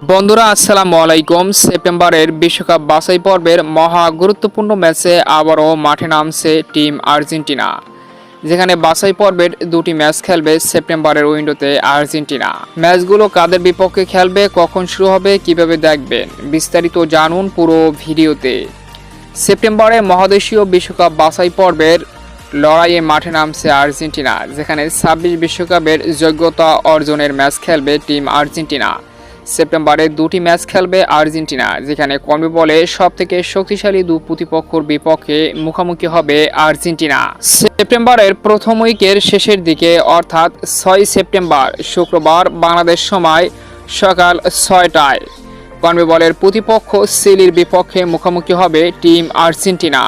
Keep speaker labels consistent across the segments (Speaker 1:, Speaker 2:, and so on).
Speaker 1: বন্ধুরা আসসালামু আলাইকুম। সেপ্টেম্বরের বিশ্বকাপ বাছাই পর্বের মহা গুরুত্বপূর্ণ ম্যাচে আবারও মাঠে নামছে টিম আর্জেন্টিনা, যেখানে বাছাই পর্বের দুটি ম্যাচ খেলবে সেপ্টেম্বরের উইন্ডোতে আর্জেন্টিনা। ম্যাচগুলো কাদের বিপক্ষে খেলবে, কখন শুরু হবে, কিভাবে দেখবেন, বিস্তারিত জানুন পুরো ভিডিওতে। সেপ্টেম্বরে মহাদেশীয় বিশ্বকাপ বাছাই পর্বের লড়াইয়ে মাঠে নামছে আর্জেন্টিনা, যেখানে ২৬ বিশ্বকাপের যোগ্যতা অর্জনের ম্যাচ খেলবে টিম আর্জেন্টিনা। সেপ্টেম্বরে দুটি ম্যাচ খেলবে আর্জেন্টিনা, যেখানে কনমেবলে সবথেকে শক্তিশালী দু প্রতিপক্ষের বিপক্ষে মুখোমুখি হবে আর্জেন্টিনা। সেপ্টেম্বরের প্রথম উইকের শেষের দিকে অর্থাৎ ৬ সেপ্টেম্বর শুক্রবার বাংলাদেশ সময় সকাল ৬টায় কনমেবলের প্রতিপক্ষ চিলির বিপক্ষে মুখোমুখি হবে টিম আর্জেন্টিনা।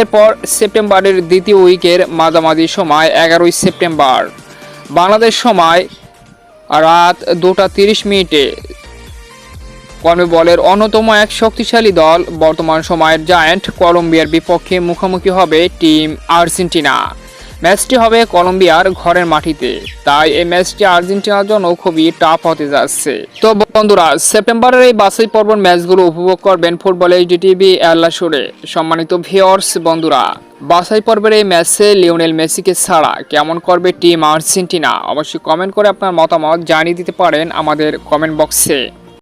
Speaker 1: এরপর সেপ্টেম্বরের দ্বিতীয় উইকের মাঝামাঝি সময় ১১ সেপ্টেম্বর বাংলাদেশ সময় রাত 2:30 কনমেবলের অন্যতম এক শক্তিশালী দল বর্তমান সময়ের জায়ান্ট কলম্বিয়ার বিপক্ষে মুখোমুখি হবে টিম আর্জেন্টিনা। ম্যাচটি হবে কলম্বিয়ার ঘরের মাটিতে, তাই এই ম্যাচটি আর্জেন্টিনার জন্য খুবই টাফ হতে যাচ্ছে। তো বন্ধুরা, সেপ্টেম্বরের এই বাছাই পর্বের ম্যাচগুলো উপভোগ করবেন ফুটবল এইচডি টিভি এল্লাসুরে। সম্মানিত ভিউয়ার্স বন্ধুরা, বাছাই পর্বের এই ম্যাচে লিওনেল মেসিকে ছাড়া কেমন করবে টিম আর্জেন্টিনা, অবশ্যই কমেন্ট করে আপনার মতামত জানিয়ে দিতে পারেন আমাদের কমেন্ট বক্সে।